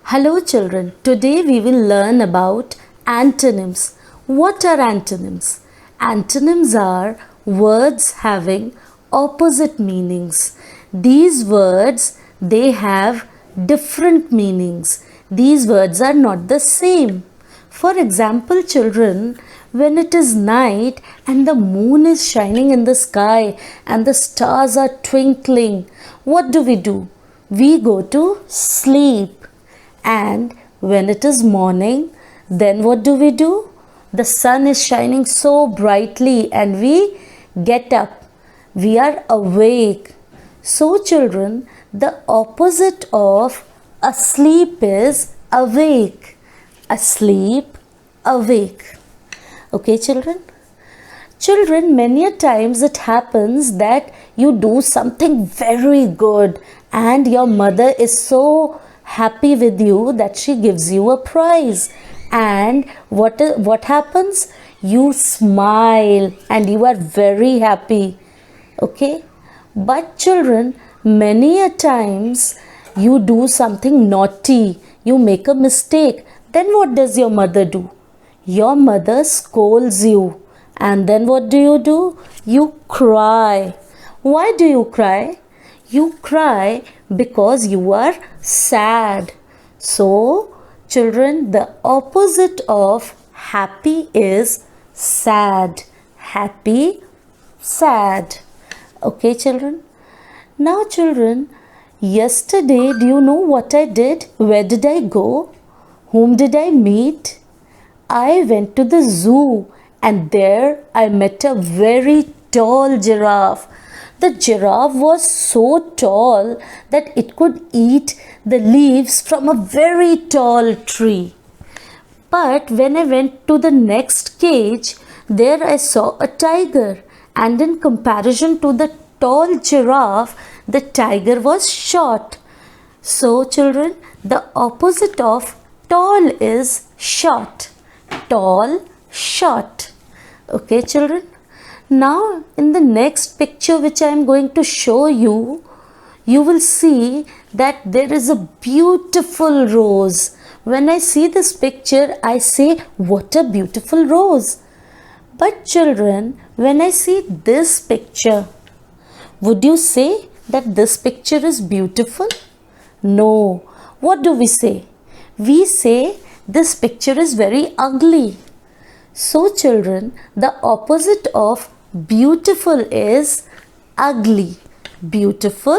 Hello children, today we will learn about antonyms. What are antonyms? Antonyms are words having opposite meanings. These words, they have different meanings. These words are not the same. For example, children, when it is night and the moon is shining in the sky and the stars are twinkling, what do? We go to sleep. And when it is morning, then what do? The sun is shining so brightly and we get up. We are awake. So children, the opposite of asleep is awake. Asleep, awake. Okay children? Children, many a times it happens that you do something very good and your mother is so happy with you that she gives you a prize. And what happens? You smile and you are very happy. Okay? But children, many a times you do something naughty. You make a mistake. Then what does your mother do? Your mother scolds you. And then what do? You cry. Why do you cry? You cry because you are sad. So, children, the opposite of happy is sad. Happy, sad. Okay, children? Now, children, yesterday, do you know what I did? Where did I go? Whom did I meet? I went to the zoo and there I met a very tall giraffe. The giraffe was so tall that it could eat the leaves from a very tall tree. But when I went to the next cage, there I saw a tiger, and in comparison to the tall giraffe, the tiger was short. So children, the opposite of tall is short. Tall, short. Okay children? Now, in the next picture which I am going to show you, you will see that there is a beautiful rose. When I see this picture, I say, what a beautiful rose. But children, when I see this picture, would you say that this picture is beautiful? No. What do we say? We say this picture is very ugly. So children, the opposite of beautiful is ugly. Beautiful,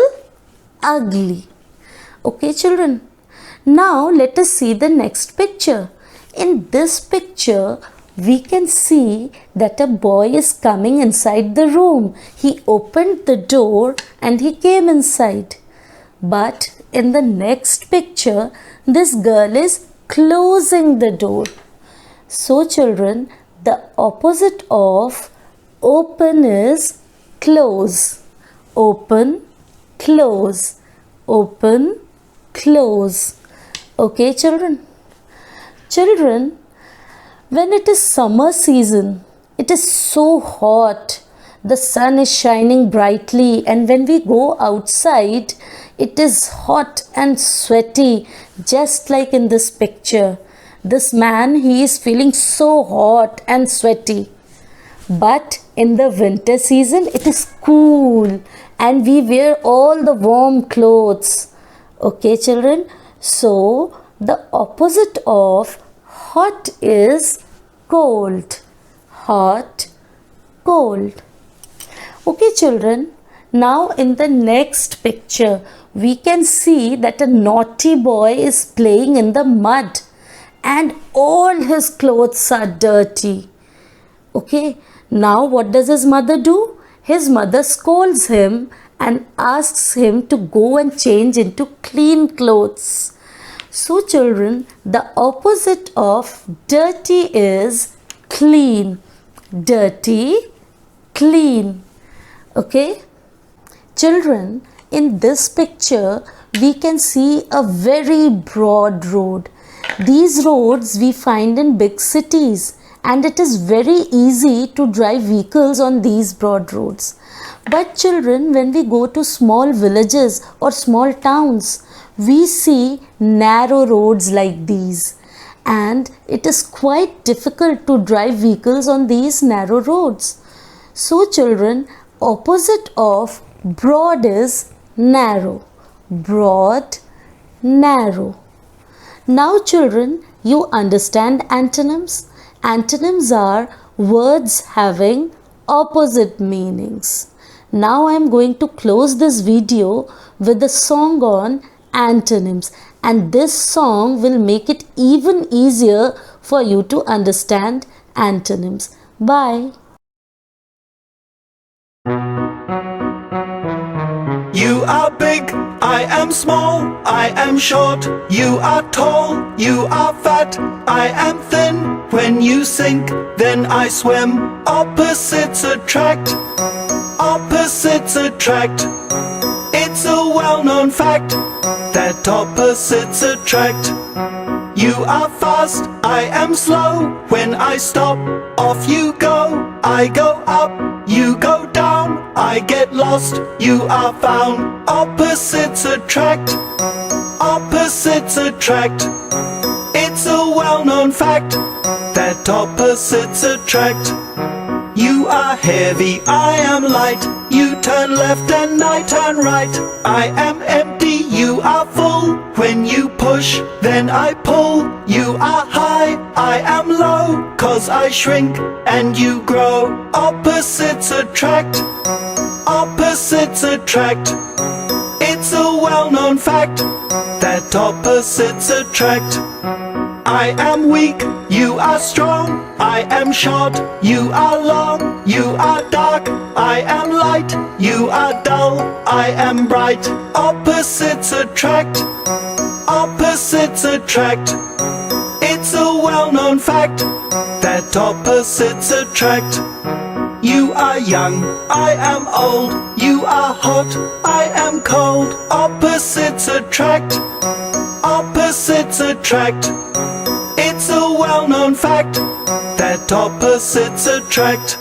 ugly. Okay children. Now let us see the next picture. In this picture, we can see that a boy is coming inside the room. He opened the door and he came inside. But in the next picture, this girl is closing the door. So children, the opposite of open is close. Open, close. Open, close. Okay children? Children, when it is summer season, it is so hot. The sun is shining brightly, and when we go outside, it is hot and sweaty, just like in this picture. This man, he is feeling so hot and sweaty. But in the winter season, it is cool and we wear all the warm clothes. Okay, children? So, the opposite of hot is cold. Hot, cold. Okay, children? Now, in the next picture, we can see that a naughty boy is playing in the mud and all his clothes are dirty. Okay, now what does his mother do? His mother scolds him and asks him to go and change into clean clothes. So children, the opposite of dirty is clean. Dirty, clean. Okay? Children, in this picture, we can see a very broad road. These roads we find in big cities, and it is very easy to drive vehicles on these broad roads. But children, when we go to small villages or small towns, we see narrow roads like these, and it is quite difficult to drive vehicles on these narrow roads. So children, opposite of broad is narrow. Broad, narrow. Now children, you understand antonyms? Antonyms are words having opposite meanings. Now I am going to close this video with a song on antonyms, and this song will make it even easier for you to understand antonyms. Bye. You are big, I am small, I am short, you are tall, you are fat, I am thin. When you sink, then I swim. Opposites attract, opposites attract. It's a well-known fact that opposites attract. You are fast, I am slow. When I stop, off you go. I go up, you go down. I get lost, you are found. Opposites attract, opposites attract. It's a well-known fact that opposites attract. You are heavy, I am light. You turn left and I turn right. I am empty, you are full. When you push, then I pull. You are high, I am low. 'Cause I shrink and you grow. Opposites attract, opposites attract. It's a well-known fact that opposites attract. I am weak, you are strong. I am short, you are long. You are dark, I am light. You are dull, I am bright. Opposites attract, opposites attract. It's a well-known fact that opposites attract. You are young, I am old. You are hot, I am cold. Opposites attract, opposites attract. It's a well-known fact that opposites attract.